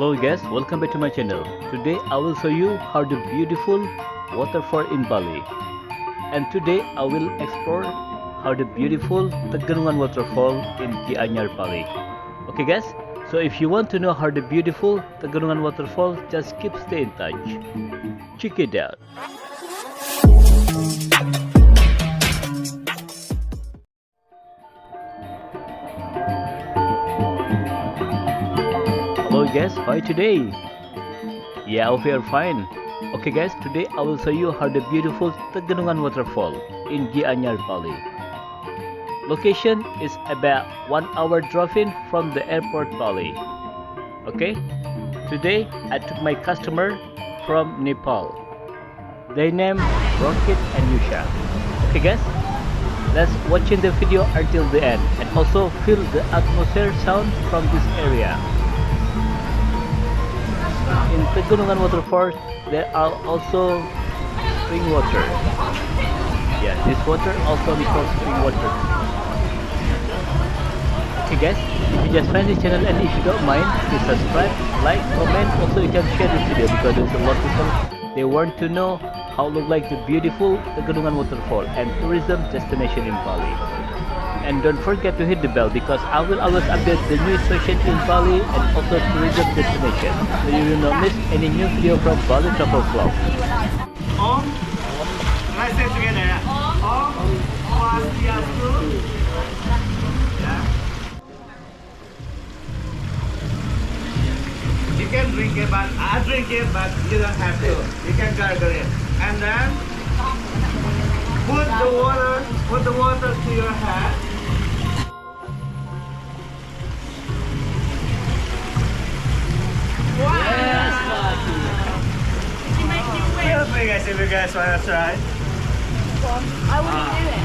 Hello guys, welcome back to my channel. Today I will show you how the beautiful waterfall in Bali. And today I will explore how the beautiful Tegenungan Waterfall in Gianyar, Bali. Okay guys, so if you want to know how the beautiful Tegenungan Waterfall, just keep stay in touch. Check it out. Hello guys, how are you today? Yeah, I hope you are fine. Okay guys, today I will show you how the beautiful Tegenungan Waterfall in Gianyar, Bali. Location is about 1 hour driving from the airport Bali. Okay, today I took my customer from Nepal. They name Rocket and Yusha. Okay guys, let's watching the video until the end and also feel the atmosphere sound from this area. In Tegenungan Waterfall, there are also spring water. Yeah, this water also we call spring water. Okay guys, if you just find this channel and if you don't mind, please subscribe, like, comment. Also you can share this video because there's a lot of people they want to know how look like the beautiful Tegenungan Waterfall and tourism destination in Bali. And don't forget to hit the bell because I will always update the new session in Bali and also tourism destination, so you will not miss any new video from Bali Travel Vlog. Om, let's say together. Om, Swastiastu. Yeah. You can drink it, but I drink it, but you don't have to. You can gargle it, and then put the water to your head. If you guys want to try. I wouldn't do it.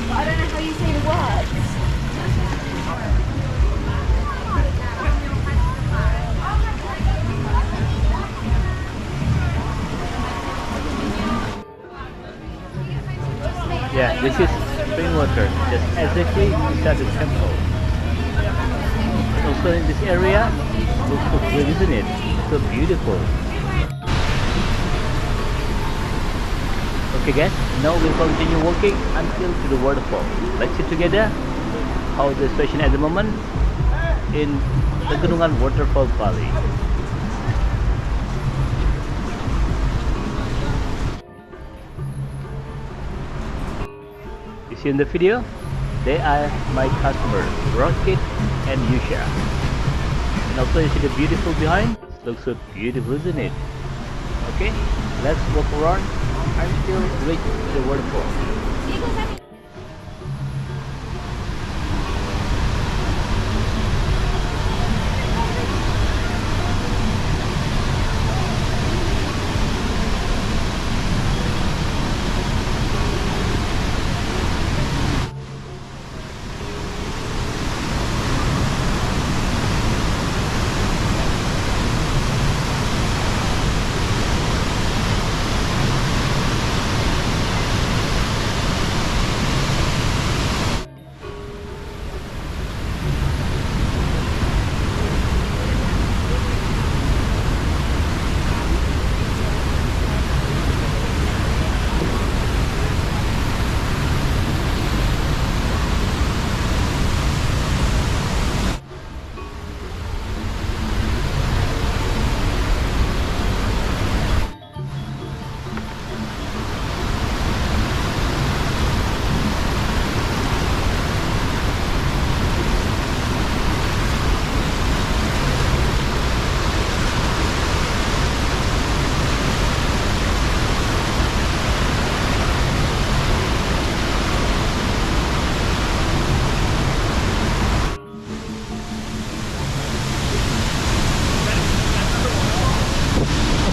But I don't know how you say the words. Yeah, this is spring water, just exactly beside the temple. And also in this area, looks so good, isn't it? So beautiful. Okay guys, now we'll continue walking until to the waterfall. Let's see together how the situation at the moment in Tegenungan Waterfall Bali. You see in the video, they are my customers, Rocket and Yusha. And also you see the beautiful behind. It looks so beautiful, isn't it? Okay, let's walk around until reach the waterfall.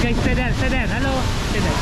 Okay, stay there, hello, stay there.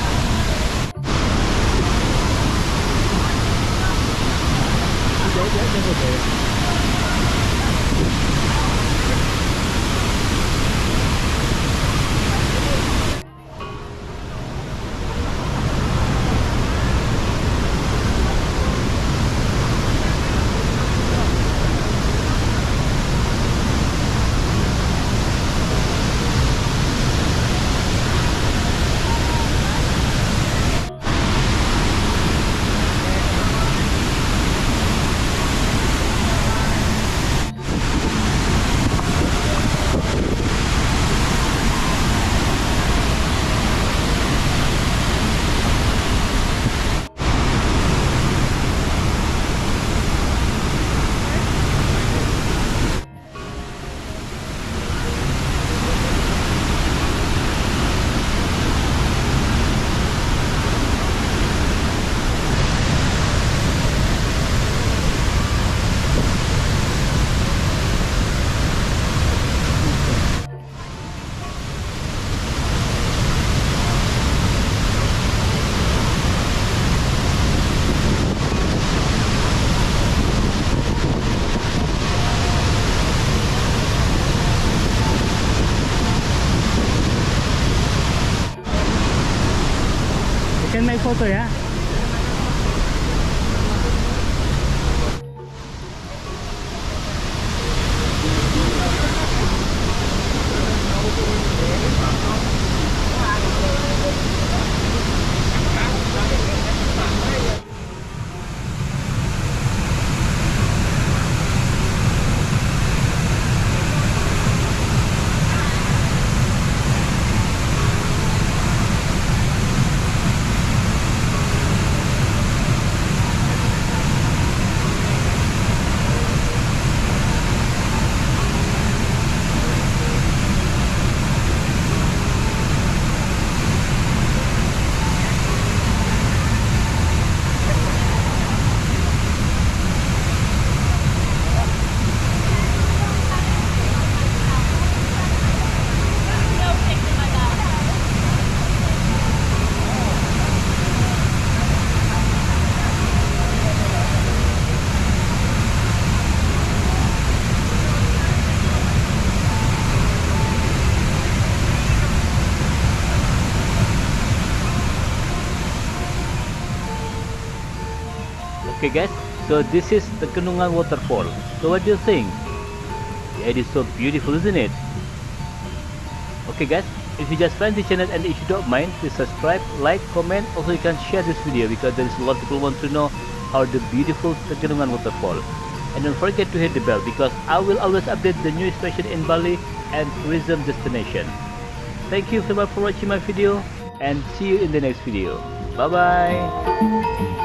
can make photo ya. Okay guys, so this is the Tegenungan Waterfall. So what do you think? Yeah, it is so beautiful, isn't it? Okay guys, if you just find the channel and if you don't mind, please subscribe, like, comment. Also you can share this video because there is a lot of people want to know how the beautiful Tegenungan Waterfall. And don't forget to hit the bell because I will always update the new station in Bali and tourism destination. Thank you so much for watching my video and see you in the next video. Bye bye.